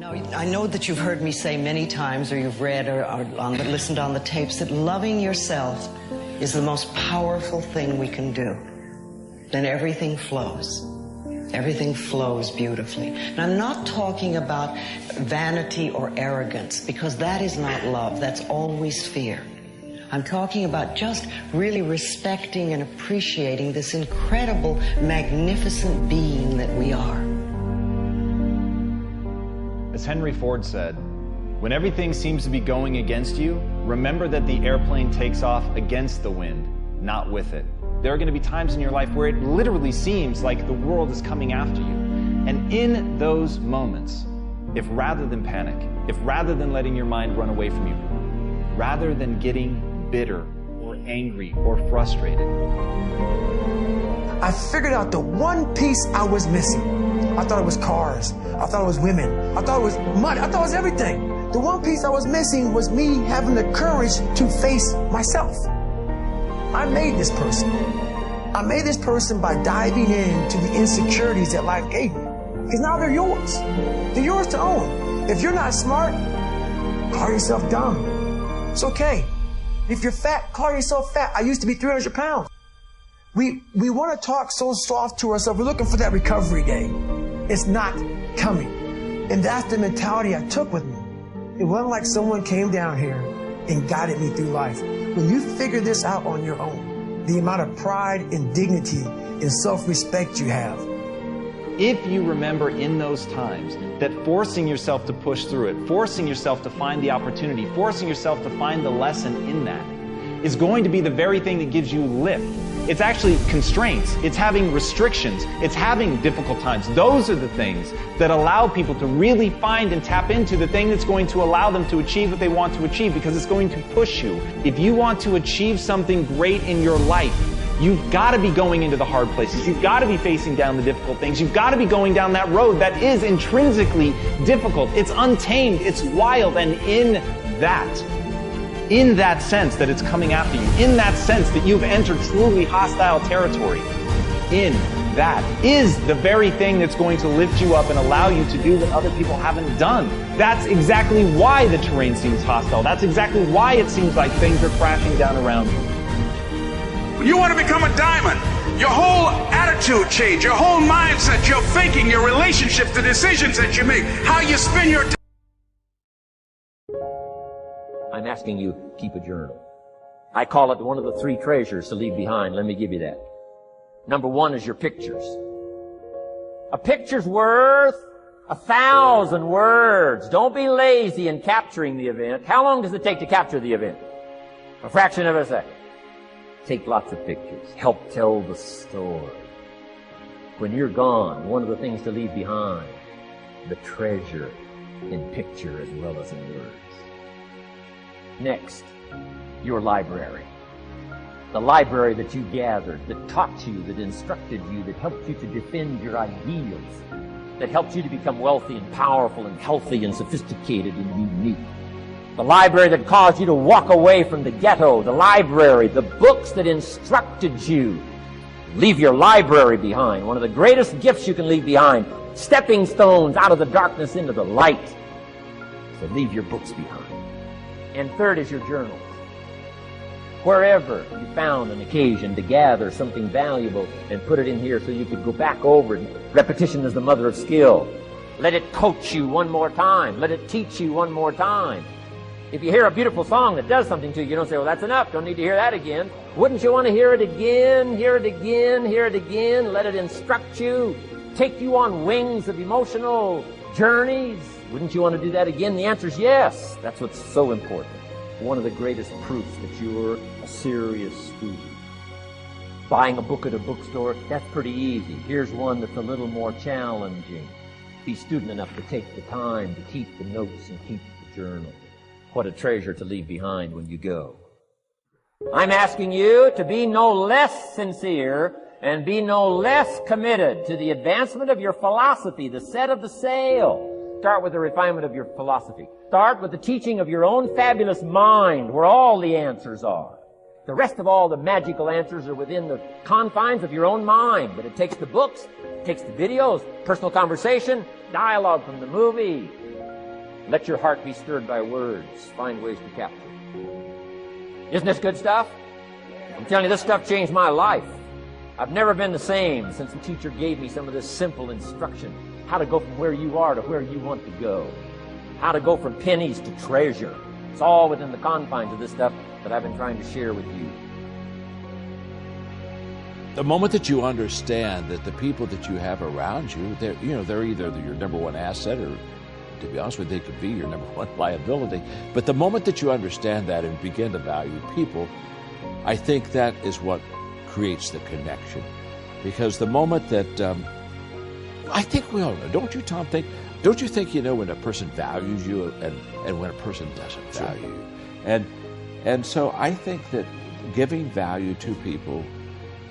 Now, I know that you've heard me say many times, or you've read or listened on the tapes, that loving yourself is the most powerful thing we can do. Then everything flows. Everything flows beautifully. And I'm not talking about vanity or arrogance, because that is not love. That's always fear. I'm talking about just really respecting and appreciating this incredible, magnificent being that we are. As Henry Ford said, when everything seems to be going against you, remember that the airplane takes off against the wind, not with it. There are going to be times in your life where it literally seems like the world is coming after you. And in those moments, if rather than panic, if rather than letting your mind run away from you, rather than getting bitter or angry or frustrated, I figured out the one piece I was missing. I thought it was cars. I thought it was women. I thought it was money. I thought it was everything. The one piece I was missing was me having the courage to face myself. I made this person. I made this person by diving into the insecurities that life gave me. Because now they're yours. They're yours to own. If you're not smart, call yourself dumb. It's okay. If you're fat, call yourself fat. I used to be 300 pounds. We want to talk so soft to ourselves. We're looking for that recovery day. It's not coming. And that's the mentality I took with me. It wasn't like someone came down here and guided me through life. When you figure this out on your own, the amount of pride and dignity and self-respect you have. if you remember in those times that forcing yourself to push through it, forcing yourself to find the opportunity, forcing yourself to find the lesson in that is going to be the very thing that gives you lift. It's actually constraints. It's having restrictions. It's having difficult times. Those are the things that allow people to really find and tap into the thing that's going to allow them to achieve what they want to achieve, because it's going to push you. If you want to achieve something great in your life, you've got to be going into the hard places. You've got to be facing down the difficult things. You've got to be going down that road that is intrinsically difficult. It's untamed. It's wild. And in that sense that it's coming after you, in that sense that you've entered truly hostile territory, in that is the very thing that's going to lift you up and allow you to do what other people haven't done. That's exactly why the terrain seems hostile. That's exactly why it seems like things are crashing down around you. When you want to become a diamond, your whole attitude change, your whole mindset, your thinking, your relationships, the decisions that you make, how you spend your time. I'm asking you to keep a journal. I call it one of the 3 treasures to leave behind. Let me give you that. Number 1 is your pictures. A picture's worth 1,000 words. Don't be lazy in capturing the event. How long does it take to capture the event? A fraction of a second. Take lots of pictures. Help tell the story. When you're gone, one of the things to leave behind, the treasure in picture as well as in words. Next, your library. The library that you gathered, that taught you, that instructed you, that helped you to defend your ideals, that helped you to become wealthy and powerful and healthy and sophisticated and unique. The library that caused you to walk away from the ghetto. The library, the books that instructed you. Leave your library behind. One of the greatest gifts you can leave behind. Stepping stones out of the darkness into the light. So leave your books behind. And third is your journals. Wherever you found an occasion to gather something valuable and put it in here so you could go back over it. Repetition is the mother of skill. Let it coach you one more time. Let it teach you one more time. If you hear a beautiful song that does something to you, you don't say, well, that's enough. Don't need to hear that again. Wouldn't you want to hear it again, hear it again, hear it again? Let it instruct you, take you on wings of emotional journeys. Wouldn't you want to do that again? The answer is yes. That's what's so important. One of the greatest proofs that you're a serious student. Buying a book at a bookstore, that's pretty easy. Here's one that's a little more challenging. Be student enough to take the time to keep the notes and keep the journal. What a treasure to leave behind when you go. I'm asking you to be no less sincere and be no less committed to the advancement of your philosophy, the set of the sail. Start with the refinement of your philosophy. Start with the teaching of your own fabulous mind, where all the answers are. The rest of all the magical answers are within the confines of your own mind. But it takes the books, it takes the videos, personal conversation, dialogue from the movie, Let your heart be stirred by words. Find ways to capture. Isn't this good stuff? I'm telling you, this stuff changed my life. I've never been the same since the teacher gave me some of this simple instruction. How to go from where you are to where you want to go. How to go from pennies to treasure. It's all within the confines of this stuff that I've been trying to share with you. The moment that you understand that the people that you have around you, they're either your number one asset or, to be honest with you, they could be your number one liability. But the moment that you understand that and begin to value people, I think that is what creates the connection. Because the moment that, I think we all know, don't you, Tom, don't you think you know when a person values you and when a person doesn't value you? And so I think that giving value to people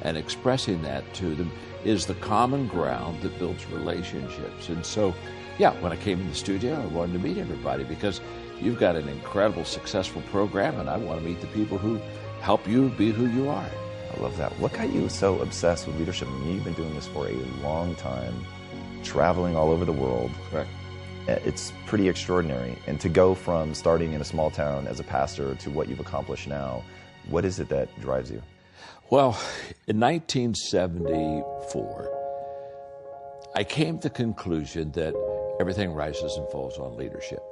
and expressing that to them is the common ground that builds relationships. And so, yeah, when I came in the studio, I wanted to meet everybody because you've got an incredible, successful program, and I want to meet the people who help you be who you are. I love that. What got you so obsessed with leadership? I mean, you've been doing this for a long time, traveling all over the world. Correct. It's pretty extraordinary. And to go from starting in a small town as a pastor to what you've accomplished now, what is it that drives you? Well, in 1974, I came to the conclusion that everything rises and falls on leadership.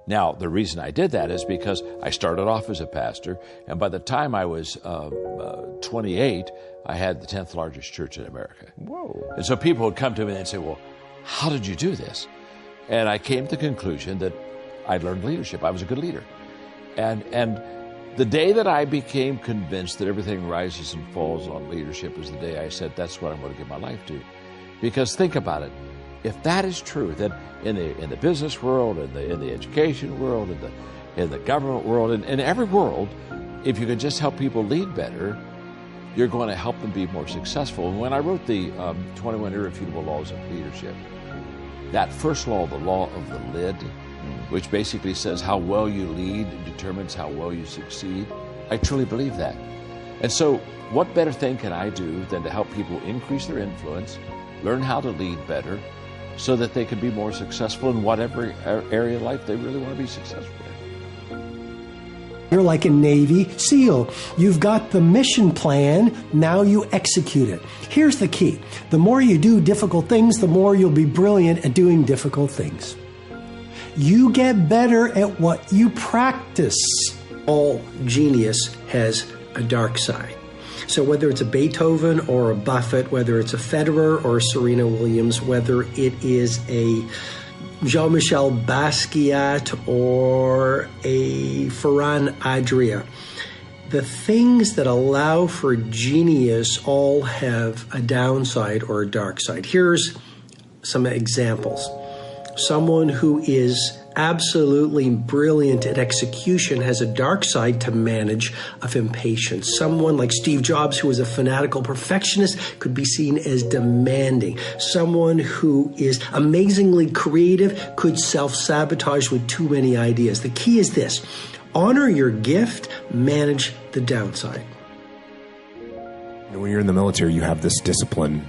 Now, the reason I did that is because I started off as a pastor, and by the time I was 28, I had the 10th largest church in America. Whoa. And so people would come to me and say, well, how did you do this? And I came to the conclusion that I'd learned leadership. I was a good leader. And the day that I became convinced that everything rises and falls on leadership is the day I said, that's what I'm going to give my life to. Because think about it. If that is true, that in the business world, in the education world, in the government world, in every world, if you can just help people lead better, you're going to help them be more successful. And when I wrote the 21 Irrefutable Laws of Leadership, that first law, the law of the lid, which basically says how well you lead determines how well you succeed, I truly believe that. And so what better thing can I do than to help people increase their influence, learn how to lead better, so that they can be more successful in whatever area of life they really want to be successful in. You're like a Navy SEAL. You've got the mission plan, now you execute it. Here's the key. The more you do difficult things, the more you'll be brilliant at doing difficult things. You get better at what you practice. All genius has a dark side. So whether it's a Beethoven or a Buffett, whether it's a Federer or a Serena Williams, whether it is a Jean-Michel Basquiat or a Ferran Adria, the things that allow for genius all have a downside or a dark side. Here's some examples. Someone who is absolutely brilliant at execution has a dark side to manage of impatience. Someone like Steve Jobs, who was a fanatical perfectionist, could be seen as demanding. Someone who is amazingly creative could self-sabotage with too many ideas. The key is this: honor your gift, manage the downside. When you're in the military, you have this discipline.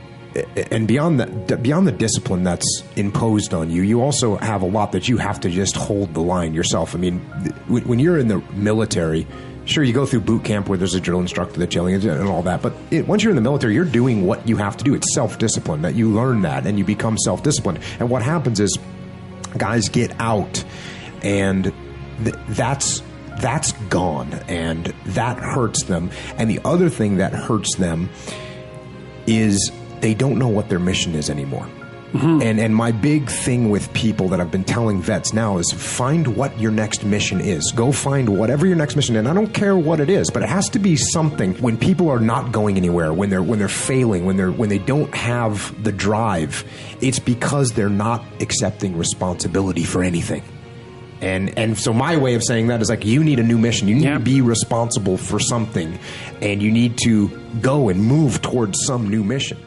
And beyond the discipline that's imposed on you, you also have a lot that you have to just hold the line yourself. I mean, when you're in the military, sure, you go through boot camp where there's a drill instructor that's yelling and all that, but once you're in the military, you're doing what you have to do. It's self-discipline, that you learn that and you become self-disciplined. And what happens is guys get out and that's gone, and that hurts them. And the other thing that hurts them is they don't know what their mission is anymore. Mm-hmm. And my big thing with people that I've been telling vets now is find what your next mission is. Go find whatever your next mission is. And I don't care what it is, but it has to be something. When people are not going anywhere, when they're failing, when they don't have the drive, it's because they're not accepting responsibility for anything. And so my way of saying that is like, you need a new mission. You need to be responsible for something, and you need to go and move towards some new mission.